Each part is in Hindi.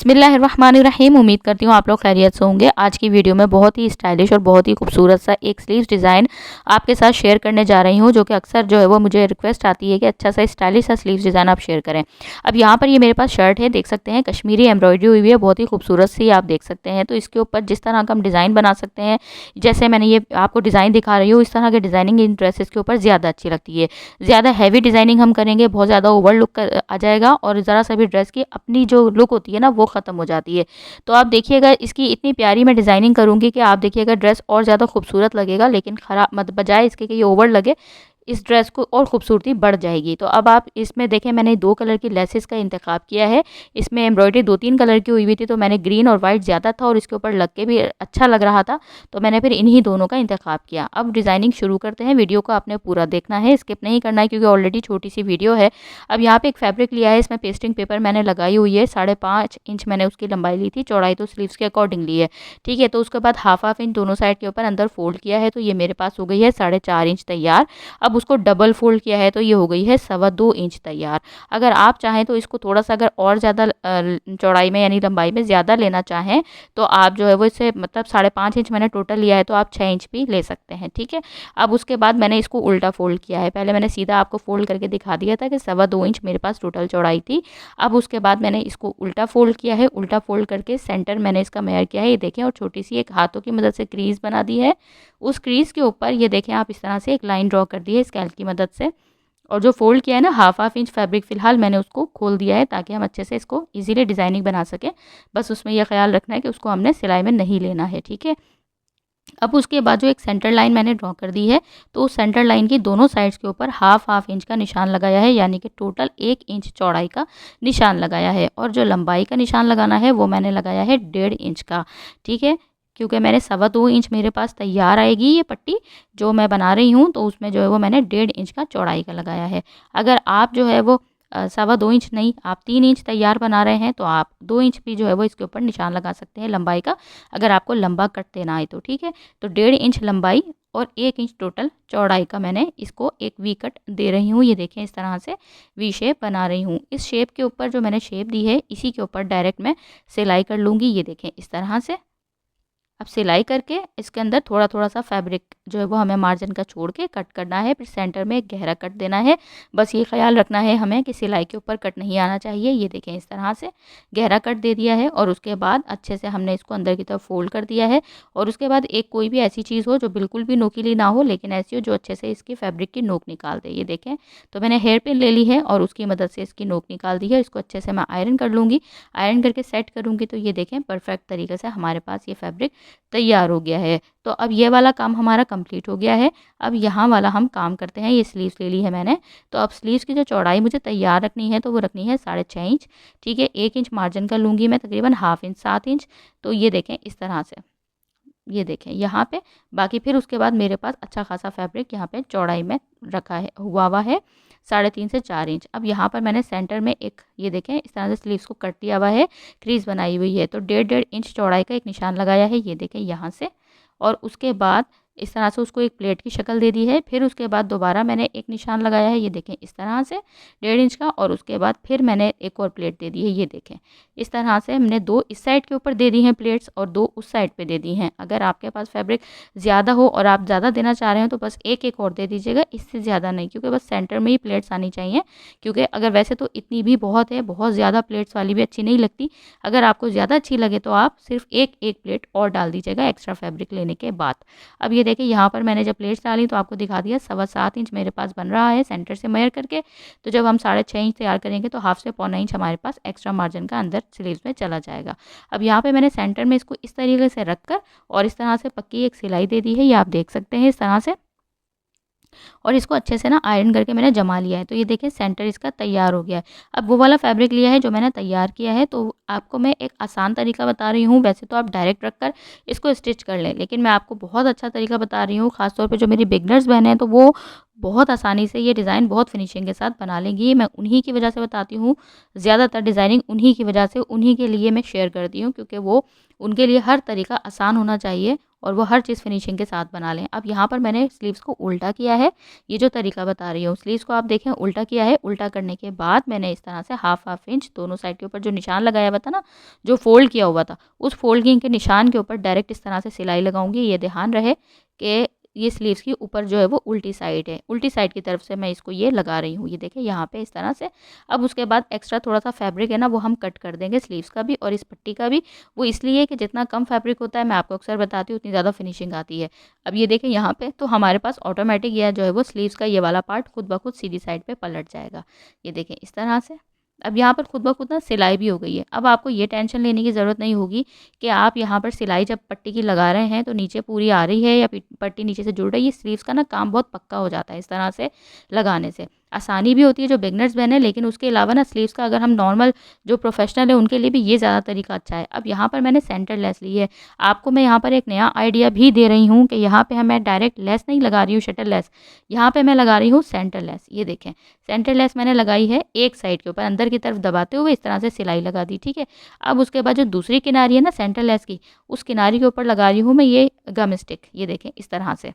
बिस्मिल्लाहिर्रहमानिर्रहीम। उम्मीद करती हूँ आप लोग खैरियत से होंगे। आज की वीडियो में बहुत ही स्टाइलिश और बहुत ही खूबसूरत सा एक स्लीव्स डिज़ाइन आपके साथ शेयर करने जा रही हूँ, जो कि अक्सर जो है वो मुझे रिक्वेस्ट आती है कि अच्छा सा स्टाइलिश सा स्लीव्स डिज़ाइन आप शेयर करें। अब यहाँ पर ये मेरे पास शर्ट है, देख सकते हैं कश्मीरी एम्ब्रॉयडरी हुई हुई है, बहुत ही खूबसूरत सी आप देख सकते हैं। तो इसके ऊपर जिस तरह का हम डिज़ाइन बना सकते हैं, जैसे मैंने ये आपको डिज़ाइन दिखा रही हूँ, इस तरह की डिज़ाइनिंग इन ड्रेसेस के ऊपर ज़्यादा अच्छी लगती है। ज़्यादा हैवी डिज़ाइनिंग हम करेंगे, बहुत ज़्यादा ओवर लुक आ जाएगा और ज़रा सा भी ड्रेस की अपनी जो लुक होती है ना वो ख़त्म हो जाती है। तो आप देखिएगा इसकी इतनी प्यारी मैं डिज़ाइनिंग करूँगी कि आप देखिएगा ड्रेस और ज़्यादा खूबसूरत लगेगा, लेकिन खराब मत बजाय इसके कि ये ओवर लगे, इस ड्रेस को और खूबसूरती बढ़ जाएगी। तो अब आप इसमें देखें, मैंने 2 कलर की लेसेस का इंतखाब किया है। इसमें एम्ब्रॉयडरी 2-3 कलर की हुई हुई थी, तो मैंने ग्रीन और वाइट ज़्यादा था और इसके ऊपर लग के भी अच्छा लग रहा था, तो मैंने फिर इन्हीं दोनों का इंतखाब किया। अब डिज़ाइनिंग शुरू करते हैं। वीडियो को आपने पूरा देखना है, स्किप नहीं करना है, क्योंकि ऑलरेडी छोटी सी वीडियो है। अब यहाँ पे एक फैब्रिक लिया है, इसमें पेस्टिंग पेपर मैंने लगाई हुई है। 5.5 इंच मैंने उसकी लंबाई ली थी, चौड़ाई तो स्लीव्स के अकॉर्डिंग ली है, ठीक है। तो उसके बाद हाफ इंच दोनों साइड के ऊपर अंदर फोल्ड किया है, तो ये मेरे पास हो गई है 4.5 इंच तैयार। अब उसको डबल फोल्ड किया है, तो ये हो गई है 2.25 इंच तैयार। अगर आप चाहें तो इसको थोड़ा सा अगर और ज़्यादा चौड़ाई में यानी लंबाई में ज़्यादा लेना चाहें, तो आप जो है वो इसे मतलब 5.5 इंच मैंने टोटल लिया है, तो आप 6 इंच भी ले सकते हैं, ठीक है। अब उसके बाद मैंने इसको उल्टा फोल्ड किया है। पहले मैंने सीधा आपको फोल्ड करके दिखा दिया था कि 2.25 इंच मेरे पास टोटल चौड़ाई थी। अब उसके बाद मैंने इसको उल्टा फोल्ड किया है। उल्टा फोल्ड करके सेंटर मैंने इसका मेयर किया है, ये देखें, और छोटी सी एक हाथों की मदद से क्रीज बना दी है। उस क्रीज के ऊपर ये देखें आप इस तरह से एक लाइन ड्रॉ कर दी है स्केल की मदद से, और जो फोल्ड किया है ना हाफ इंच फैब्रिक फ़िलहाल मैंने उसको खोल दिया है, ताकि हम अच्छे से इसको इजीली डिज़ाइनिंग बना सकें। बस उसमें यह ख्याल रखना है कि उसको हमने सिलाई में नहीं लेना है, ठीक है। अब उसके बाद जो एक सेंटर लाइन मैंने ड्रॉ कर दी है, तो उस सेंटर लाइन की दोनों साइड्स के ऊपर हाफ इंच का निशान लगाया है, यानी कि टोटल 1 इंच चौड़ाई का निशान लगाया है। और जो लंबाई का निशान लगाना है वो मैंने लगाया है 1.5 इंच का, ठीक है। क्योंकि मैंने 2.25 इंच मेरे पास तैयार आएगी ये पट्टी जो मैं बना रही हूँ, तो उसमें जो है वो मैंने 1.5 इंच का चौड़ाई का लगाया है। अगर आप जो है वो 2.25 इंच नहीं, आप 3 इंच तैयार बना रहे हैं, तो आप 2 इंच भी जो है वो इसके ऊपर निशान लगा सकते हैं लंबाई का, अगर आपको लंबा कट देना है तो, ठीक है। तो 1.5 इंच लंबाई और 1 इंच टोटल चौड़ाई का मैंने इसको एक वी कट दे रही हूँ। ये देखें इस तरह से वी शेप बना रही हूँ। इस शेप के ऊपर जो मैंने शेप दी है, इसी के ऊपर डायरेक्ट मैं सिलाई कर लूँगी। ये देखें इस तरह से। अब सिलाई करके इसके अंदर थोड़ा थोड़ा सा फैब्रिक जो है वो हमें मार्जिन का छोड़ के कट करना है, फिर सेंटर में एक गहरा कट देना है। बस ये ख्याल रखना है हमें कि सिलाई के ऊपर कट नहीं आना चाहिए। ये देखें इस तरह से गहरा कट दे दिया है, और उसके बाद अच्छे से हमने इसको अंदर की तरफ फोल्ड कर दिया है। और उसके बाद एक कोई भी ऐसी चीज़ हो जो बिल्कुल भी नोकीली ना हो, लेकिन ऐसी हो जो अच्छे से इसकी फैब्रिक की नोक निकाल दे। ये देखें, तो मैंने हेयर पिन ले ली है और उसकी मदद से इसकी नोक निकाल दी है। इसको अच्छे से मैं आयरन कर लूँगी। आयरन करके सेट करूँगी, तो ये देखें परफेक्ट तरीके से हमारे पास ये फैब्रिक तैयार हो गया है। तो अब ये वाला काम हमारा कंप्लीट हो गया है। अब यहाँ वाला हम काम करते हैं। ये स्लीव्स ले ली है मैंने, तो अब स्लीव्स की जो चौड़ाई मुझे तैयार रखनी है, तो वो रखनी है 6.5 इंच, ठीक है। 1 इंच मार्जिन का लूँगी मैं, तकरीबन हाफ इंच 7 इंच। तो ये देखें इस तरह से, ये देखें यहाँ पे। बाकी फिर उसके बाद मेरे पास अच्छा खासा फैब्रिक यहाँ पे चौड़ाई में रखा है, हुआ है 3.5 से 4 इंच। अब यहाँ पर मैंने सेंटर में एक, ये देखें इस तरह से स्लीव्स को कट दिया हुआ है, क्रीज बनाई हुई है, तो 1.5 इंच चौड़ाई का एक निशान लगाया है। ये देखें यहाँ से, और उसके बाद इस तरह से उसको एक प्लेट की शक्ल दे दी है। फिर उसके बाद दोबारा मैंने एक निशान लगाया है, ये देखें इस तरह से 1.5 इंच का, और उसके बाद फिर मैंने एक और प्लेट दे दी है। ये देखें इस तरह से हमने 2 इस साइड के ऊपर दे दी हैं प्लेट्स और 2 उस साइड पे दे दी हैं। अगर आपके पास फैब्रिक ज़्यादा हो और आप ज़्यादा देना चाह रहे हैं, तो बस एक और दे दीजिएगा, इससे ज़्यादा नहीं, क्योंकि बस सेंटर में ही प्लेट्स आनी चाहिए। क्योंकि अगर वैसे तो इतनी भी बहुत है, बहुत ज़्यादा प्लेट्स वाली भी अच्छी नहीं लगती। अगर आपको ज़्यादा अच्छी लगे तो आप सिर्फ एक प्लेट और डाल दीजिएगा एक्स्ट्रा फैब्रिक लेने के बाद। अब ये देखिए यहाँ पर मैंने जब प्लेट्स डाली तो आपको दिखा दिया 7.25 इंच मेरे पास बन रहा है सेंटर से मेयर करके। तो जब हम 6.5 इंच तैयार करेंगे, तो हाफ से पौना इंच हमारे पास एक्स्ट्रा मार्जिन का अंदर स्लीव्स में चला जाएगा। अब यहाँ पे मैंने सेंटर में इसको इस तरीके से रखकर और इस तरह से पक्की एक सिलाई दे दी है, ये आप देख सकते हैं इस तरह से। और इसको अच्छे से ना आयरन करके मैंने जमा लिया है। तो ये देखिए सेंटर इसका तैयार हो गया है। अब वो वाला फैब्रिक लिया है जो मैंने तैयार किया है, तो आपको मैं एक आसान तरीका बता रही हूँ। वैसे तो आप डायरेक्ट रखकर इसको स्टिच कर लें, लेकिन मैं आपको बहुत अच्छा तरीका बता रही हूँ। ख़ासतौर पे जो मेरी बिगनर्स बहनें हैं, तो वो बहुत आसानी से ये डिज़ाइन बहुत फिनिशिंग के साथ बना लेंगी। मैं उन्हीं की वजह से बताती हूँ, ज़्यादातर डिज़ाइनिंग उन्हीं की वजह से, उन्हीं के लिए मैं शेयर करती हूँ, क्योंकि वो उनके लिए हर तरीका आसान होना चाहिए और वो हर चीज़ फिनिशिंग के साथ बना लें। अब यहाँ पर मैंने स्लीव्स को उल्टा किया है, ये जो तरीका बता रही हूँ, स्लीव्स को आप देखें उल्टा किया है। उल्टा करने के बाद मैंने इस तरह से हाफ इंच दोनों साइड के ऊपर जो निशान लगाया हुआ था ना, जो फोल्ड किया हुआ था, उस फोल्डिंग के निशान के ऊपर डायरेक्ट इस तरह से सिलाई लगाऊंगी। ये ध्यान रहे कि ये स्लीव्स की ऊपर जो है वो उल्टी साइड है, उल्टी साइड की तरफ से मैं इसको ये लगा रही हूँ। ये देखिए यहाँ पे इस तरह से। अब उसके बाद एक्स्ट्रा थोड़ा सा फैब्रिक है ना, वो हम कट कर देंगे स्लीव्स का भी और इस पट्टी का भी। वो इसलिए कि जितना कम फैब्रिक होता है, मैं आपको अक्सर बताती हूँ, उतनी ज़्यादा फिनिशिंग आती है। अब ये देखें यहाँ पे तो हमारे पास ऑटोमेटिक यह जो है वो स्लीव्स का ये वाला पार्ट खुद ब खुद सीधी साइड पे पलट जाएगा। ये देखें इस तरह से। अब यहाँ पर खुद ब खुद ना सिलाई भी हो गई है। अब आपको ये टेंशन लेने की ज़रूरत नहीं होगी कि आप यहाँ पर सिलाई जब पट्टी की लगा रहे हैं तो नीचे पूरी आ रही है या पट्टी नीचे से जुड़ रही है। स्लीव्स का ना काम बहुत पक्का हो जाता है इस तरह से लगाने से। आसानी भी होती है जो बिगनर्स बहन है, लेकिन उसके अलावा ना स्लीव्स का अगर हम नॉर्मल जो प्रोफेशनल है उनके लिए भी ये ज़्यादा तरीका अच्छा है। अब यहाँ पर मैंने सेंटर लेस ली है। आपको मैं यहाँ पर एक नया आइडिया भी दे रही हूँ कि यहाँ पे मैं डायरेक्ट लेस नहीं लगा रही हूँ, शटल लेस, यहाँ पे मैं लगा रही हूँ सेंटर लेस। ये देखें सेंटर लेस मैंने लगाई है एक साइड के ऊपर, अंदर की तरफ दबाते हुए इस तरह से सिलाई लगा दी। ठीक है। अब उसके बाद जो दूसरी किनारी है ना सेंटर लेस की, उस किनारी के ऊपर लगा रही हूँ मैं ये गम स्टिक। ये देखें इस तरह से।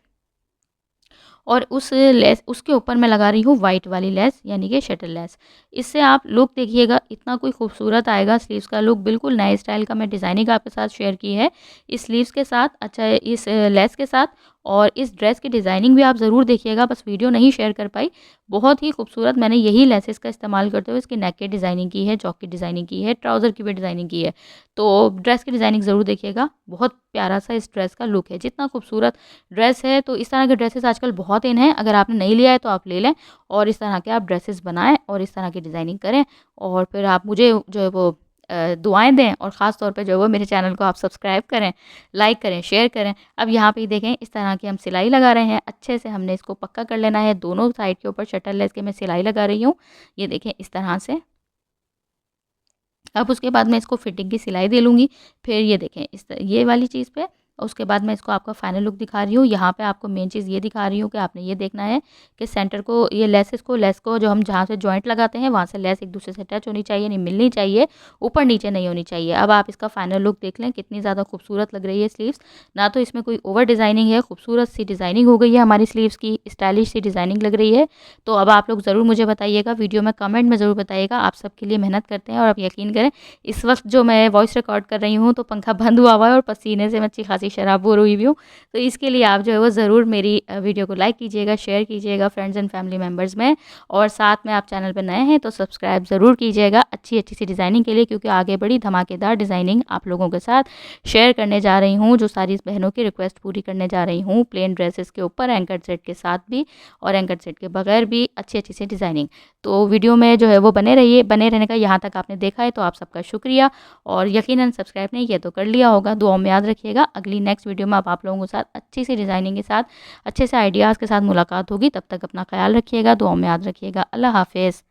और उस लेस उसके ऊपर मैं लगा रही हूँ वाइट वाली लेस, यानी कि शटल लेस। इससे आप लुक देखिएगा इतना कोई खूबसूरत आएगा। स्लीव्स का लुक बिल्कुल नए स्टाइल का मैं डिज़ाइनिंग आपके साथ शेयर की है इस स्लीव्स के साथ, अच्छा इस लेस के साथ। और इस ड्रेस की डिज़ाइनिंग भी आप ज़रूर देखिएगा, बस वीडियो नहीं शेयर कर पाई। बहुत ही खूबसूरत मैंने यही लेसेस का इस्तेमाल करते हुए इसकी नेक की डिज़ाइनिंग की है, जॉक की डिज़ाइनिंग की है, ट्राउज़र की भी डिज़ाइनिंग की है। तो ड्रेस की डिज़ाइनिंग ज़रूर देखिएगा, बहुत प्यारा सा इस ड्रेस का लुक है। जितना खूबसूरत ड्रेस है, तो इस तरह के ड्रेसेस आजकल बहुत इन हैं। अगर आपने नहीं लिया है तो आप ले लें और इस तरह के आप ड्रेसेस बनाएं और इस तरह की डिज़ाइनिंग करें। और फिर आप मुझे जो है वो दुआएं दें और ख़ास तौर पे जो है वो मेरे चैनल को आप सब्सक्राइब करें, लाइक करें, शेयर करें। अब यहाँ पे देखें इस तरह की हम सिलाई लगा रहे हैं। अच्छे से हमने इसको पक्का कर लेना है। दोनों साइड के ऊपर शटल लेस के मैं सिलाई लगा रही हूँ। ये देखें इस तरह से। अब उसके बाद मैं इसको फिटिंग की सिलाई दे लूँगी। फिर ये देखें ये वाली चीज़ पे उसके बाद मैं इसको आपका फाइनल लुक दिखा रही हूँ। यहाँ पे आपको मेन चीज़ ये दिखा रही हूँ कि आपने ये देखना है कि सेंटर को ये लेस को जो हम जहाँ से जॉइंट लगाते हैं वहाँ से लेस एक दूसरे से टच होनी चाहिए, नहीं मिलनी चाहिए, ऊपर नीचे नहीं होनी चाहिए। अब आप इसका फाइनल लुक देख लें कितनी ज़्यादा खूबसूरत लग रही है स्लीव्स। ना तो इसमें कोई ओवर डिज़ाइनिंग है, खूबसूरत सी डिज़ाइनिंग हो गई है हमारी स्लीव्स की, स्टाइलिश सी डिज़ाइनिंग लग रही है। तो अब आप लोग ज़रूर मुझे बताइएगा, वीडियो में कमेंट में ज़रूर बताइएगा। आप सबके लिए मेहनत करते हैं और आप यकीन करें इस वक्त जो मैं वॉइस रिकॉर्ड कर रही हूँ तो पंखा बंद हुआ है और पसीने से मैं अच्छी खासी शराबोर हुई भी हूँ। तो इसके लिए आप जो है वो ज़रूर मेरी वीडियो को लाइक कीजिएगा, शेयर कीजिएगा फ्रेंड्स एंड फैमिली मेम्बर्स में। और साथ में आप चैनल पर नए हैं तो सब्सक्राइब ज़रूर कीजिएगा अच्छी अच्छी सी डिज़ाइनिंग के लिए, क्योंकि आगे बड़ी धमाकेदार डिज़ाइनिंग आप लोगों के साथ शेयर करने जा रही हूँ, जो सारी बहनों की रिक्वेस्ट पूरी करने जा रही हूँ। प्लेन ड्रेसेस के ऊपर एंकर सेट के साथ भी और एंकर सेट के बगैर भी अच्छी अच्छी सी डिज़ाइनिंग। तो वीडियो में जो है वो बने रहिए, बने रहने का यहाँ तक आपने देखा है तो आप सबका शुक्रिया। और यकीनन सब्सक्राइब नहीं किया तो कर लिया होगा। दुआओं में याद रखिएगा। अगली नेक्स्ट वीडियो में आप लोगों के साथ अच्छी सी डिज़ाइनिंग के साथ, अच्छे से आइडियाज़ के साथ मुलाकात होगी। तब तक अपना ख्याल रखिएगा, दुआओं में याद रखिएगा। अल्लाह हाफिज़।